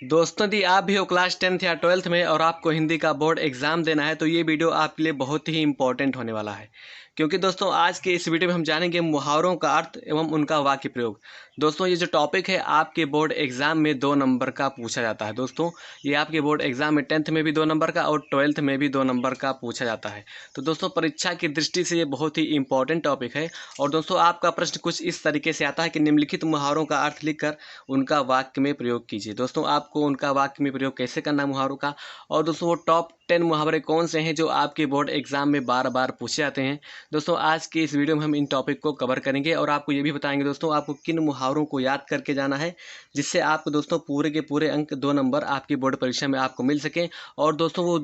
दोस्तों यदि आप भी हो क्लास 10th या 12th में और आपको हिंदी का बोर्ड एग्ज़ाम देना है तो ये वीडियो आपके लिए बहुत ही इंपॉर्टेंट होने वाला है। क्योंकि दोस्तों आज के इस वीडियो में हम जानेंगे मुहावरों का अर्थ एवं उनका वाक्य प्रयोग। दोस्तों ये जो टॉपिक है आपके बोर्ड एग्ज़ाम में 2 नंबर का पूछा जाता है। दोस्तों ये आपके बोर्ड एग्ज़ाम में 10th में भी 2 नंबर का और 12th में भी 2 नंबर का पूछा जाता है। तो दोस्तों परीक्षा की दृष्टि से ये बहुत ही इंपॉर्टेंट टॉपिक है। और दोस्तों आपका प्रश्न कुछ इस तरीके से आता है कि निम्नलिखित मुहावरों का अर्थ लिखकर उनका वाक्य में प्रयोग कीजिए। दोस्तों आपको उनका वाक्य में प्रयोग कैसे करना है मुहावरों का, और दोस्तों वो टॉप 10 मुहावरे कौन से हैं जो आपके बोर्ड एग्जाम में बार बार पूछे जाते हैं। दोस्तों आज की इस वीडियो में हम इन टॉपिक को कवर करेंगे और आपको ये भी बताएंगे दोस्तों आपको किन मुहावरों को याद करके जाना है जिससे आपको दोस्तों पूरे के पूरे अंक 2 नंबर आपकी बोर्ड परीक्षा में आपको मिल सकें। और दोस्तों वो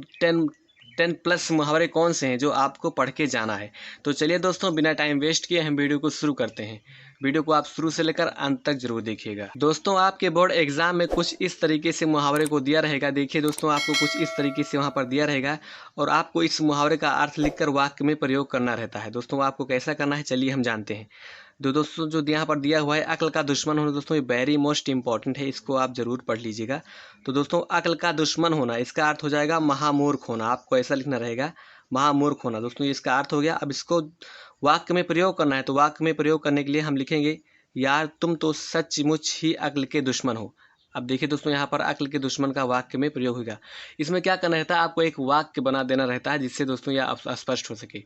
10 प्लस मुहावरे कौन से हैं जो आपको पढ़ के जाना है। तो चलिए दोस्तों बिना टाइम वेस्ट किए हम वीडियो को शुरू करते हैं। वीडियो को आप शुरू से लेकर अंत तक जरूर देखिएगा। दोस्तों आपके बोर्ड एग्जाम में कुछ इस तरीके से मुहावरे को दिया रहेगा। देखिए दोस्तों आपको कुछ इस तरीके से वहाँ पर दिया रहेगा और आपको इस मुहावरे का अर्थ लिखकर वाक्य में प्रयोग करना रहता है। दोस्तों आपको कैसा करना है चलिए हम जानते हैं। दोस्तों जो यहाँ पर दिया हुआ है अक्ल का दुश्मन होना, दोस्तों ये वेरी मोस्ट इंपॉर्टेंट है, इसको आप जरूर पढ़ लीजिएगा। तो दोस्तों अक्ल का दुश्मन होना इसका अर्थ हो जाएगा महामूर्ख होना। आपको ऐसा लिखना रहेगा महामूर्ख होना। दोस्तों ये इसका अर्थ हो गया। अब इसको वाक्य में प्रयोग करना है तो वाक्य में प्रयोग करने के लिए हम लिखेंगे यार तुम तो सचमुच ही अक्ल के दुश्मन हो। अब देखिए दोस्तों यहाँ पर अक्ल के दुश्मन का वाक्य में प्रयोग होगा। इसमें क्या करना रहता है, आपको एक वाक्य बना देना रहता है जिससे दोस्तों यह स्पष्ट हो सके।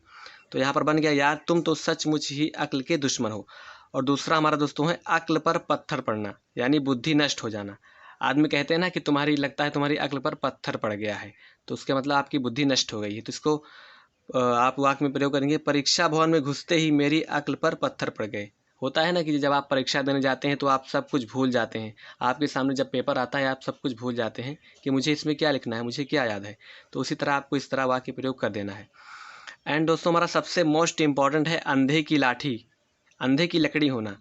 तो यहाँ पर बन गया यार तुम तो सचमुच ही अक्ल के दुश्मन हो। और दूसरा हमारा दोस्तों है अक्ल पर पत्थर पड़ना, यानी बुद्धि नष्ट हो जाना। आदमी कहते हैं ना कि तुम्हारी लगता है तुम्हारी अक्ल पर पत्थर पड़ गया है, तो उसके मतलब आपकी बुद्धि नष्ट हो गई है। तो इसको आप वाक्य में प्रयोग करेंगे परीक्षा भवन में घुसते ही मेरी अक्ल पर पत्थर पड़ गए। होता है ना कि जब आप परीक्षा देने जाते हैं तो आप सब कुछ भूल जाते हैं। आपके सामने जब पेपर आता है आप सब कुछ भूल जाते हैं कि मुझे इसमें क्या लिखना है, मुझे क्या याद है। तो उसी तरह आपको इस तरह वाक्य प्रयोग कर देना है। एंड दोस्तों हमारा सबसे मोस्ट इंपॉर्टेंट है अंधे की लाठी, अंधे की लकड़ी होना।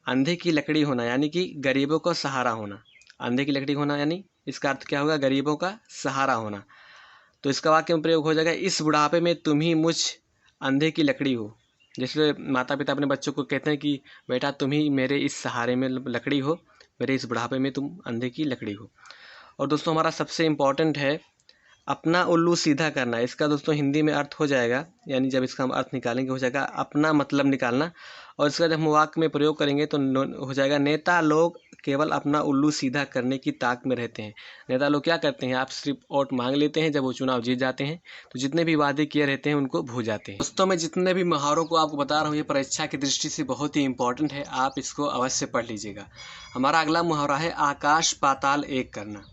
अंधे की लकड़ी होना यानी कि गरीबों का सहारा होना। अंधे की लकड़ी होना यानी इसका अर्थ क्या होगा, गरीबों का सहारा होना। तो इसका वाक्य में प्रयोग हो जाएगा इस बुढ़ापे में तुम ही मुझ अंधे की लकड़ी हो। जैसे माता पिता अपने बच्चों को कहते हैं कि बेटा तुम ही मेरे इस सहारे में लकड़ी हो, मेरे इस बुढ़ापे में तुम अंधे की लकड़ी हो। और दोस्तों हमारा सबसे इम्पॉर्टेंट है अपना उल्लू सीधा करना। इसका दोस्तों हिंदी में अर्थ हो जाएगा, यानी जब इसका हम अर्थ निकालेंगे हो जाएगा अपना मतलब निकालना। और इसका जब हम वाक्य में प्रयोग करेंगे तो हो जाएगा नेता लोग केवल अपना उल्लू सीधा करने की ताक में रहते हैं। नेता लोग क्या करते हैं, आप सिर्फ वोट मांग लेते हैं, जब वो चुनाव जीत जाते हैं तो जितने भी वादे किए रहते हैं उनको भूल जाते हैं। दोस्तों मैं जितने भी मुहावरों को आपको बता रहा हूँ ये परीक्षा की दृष्टि से बहुत ही इंपॉर्टेंट है, आप इसको अवश्य पढ़ लीजिएगा। हमारा अगला मुहावरा है आकाश पाताल एक करना।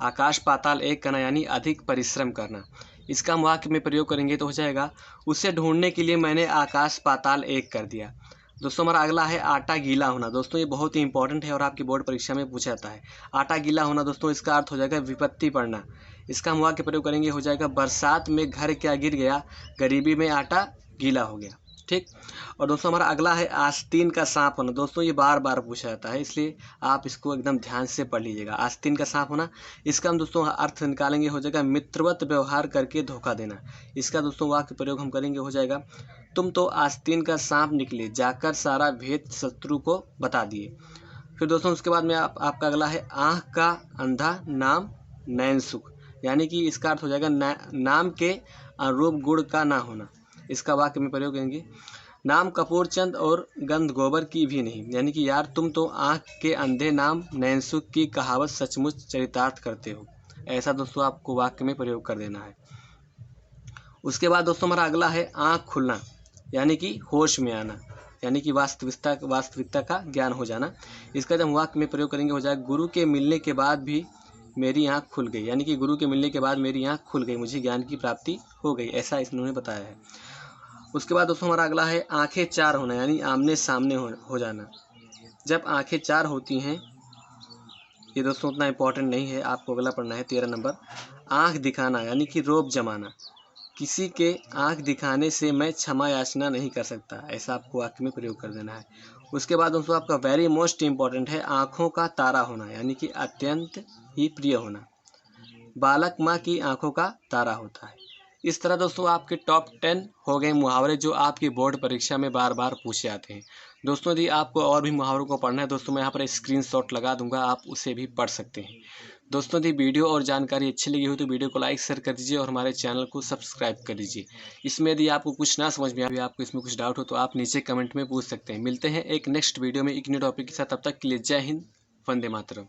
आकाश पाताल एक करना यानी अधिक परिश्रम करना। इसका हम वाक्य में प्रयोग करेंगे तो हो जाएगा उसे ढूंढने के लिए मैंने आकाश पाताल एक कर दिया। दोस्तों हमारा अगला है आटा गीला होना। दोस्तों ये बहुत ही इंपॉर्टेंट है और आपकी बोर्ड परीक्षा में पूछा जाता है। आटा गीला होना दोस्तों इसका अर्थ हो जाएगा विपत्ति पड़ना। इसका हम वाक्य प्रयोग करेंगे हो जाएगा बरसात में घर क्या गिर गया, गरीबी में आटा गीला हो गया। ठीक। और दोस्तों हमारा अगला है आस्तीन का सांप होना। दोस्तों ये बार बार पूछा जाता है इसलिए आप इसको एकदम ध्यान से पढ़ लीजिएगा। आस्तीन का सांप होना, इसका हम दोस्तों अर्थ निकालेंगे हो जाएगा मित्रवत व्यवहार करके धोखा देना। इसका दोस्तों वाक्य प्रयोग हम करेंगे हो जाएगा तुम तो आस्तीन का सांप निकले जाकर सारा भेद शत्रु को बता दिए। फिर दोस्तों उसके बाद में आपका अगला है आँख का अंधा नाम नैन सुख, यानी कि इसका अर्थ हो जाएगा नाम के अनुरूप गुण का ना होना। इसका वाक्य में प्रयोग करेंगे नाम कपूर चंद और गंध गोबर की भी नहीं, यानी कि यार तुम तो आँख के अंधे नाम नैनसुख की कहावत सचमुच चरितार्थ करते हो। ऐसा दोस्तों आपको वाक्य में प्रयोग कर देना है। उसके बाद दोस्तों हमारा अगला है आँख खुलना, यानी कि होश में आना, यानी कि वास्तविकता का ज्ञान हो जाना। इसका जब वाक्य में प्रयोग करेंगे हो जाएगा गुरु के मिलने के बाद भी मेरी आँख खुल गई, यानी कि गुरु के मिलने के बाद मेरी आँख खुल गई, मुझे ज्ञान की प्राप्ति हो गई, ऐसा इन्होंने बताया है। उसके बाद दोस्तों हमारा अगला है आंखें चार होना, यानी आमने सामने हो जाना। जब आंखें चार होती हैं, ये दोस्तों उतना इंपॉर्टेंट नहीं है, आपको अगला पढ़ना है 13 नंबर आंख दिखाना, यानी कि रोब जमाना। किसी के आंख दिखाने से मैं क्षमा याचना नहीं कर सकता, ऐसा आपको वाक्य में प्रयोग कर देना है। उसके बाद दोस्तों आपका वेरी मोस्ट इंपॉर्टेंट है आँखों का तारा होना, यानी कि अत्यंत ही प्रिय होना। बालक माँ की आंखों का तारा होता है। इस तरह दोस्तों आपके टॉप 10 हो गए मुहावरे जो आपकी बोर्ड परीक्षा में बार बार पूछे जाते हैं। दोस्तों यदि आपको और भी मुहावरों को पढ़ना है दोस्तों, मैं यहाँ पर स्क्रीनशॉट लगा दूंगा, आप उसे भी पढ़ सकते हैं। दोस्तों यदि वीडियो और जानकारी अच्छी लगी हो तो वीडियो को लाइक शेयर कर दीजिए और हमारे चैनल को सब्सक्राइब कर दीजिए। इसमें यदि आपको कुछ ना समझ में आए, आपको इसमें कुछ डाउट हो तो आप नीचे कमेंट में पूछ सकते हैं। मिलते हैं एक नेक्स्ट वीडियो में एक न्यू टॉपिक के साथ, तब तक के लिए जय हिंद, वंदे मातरम।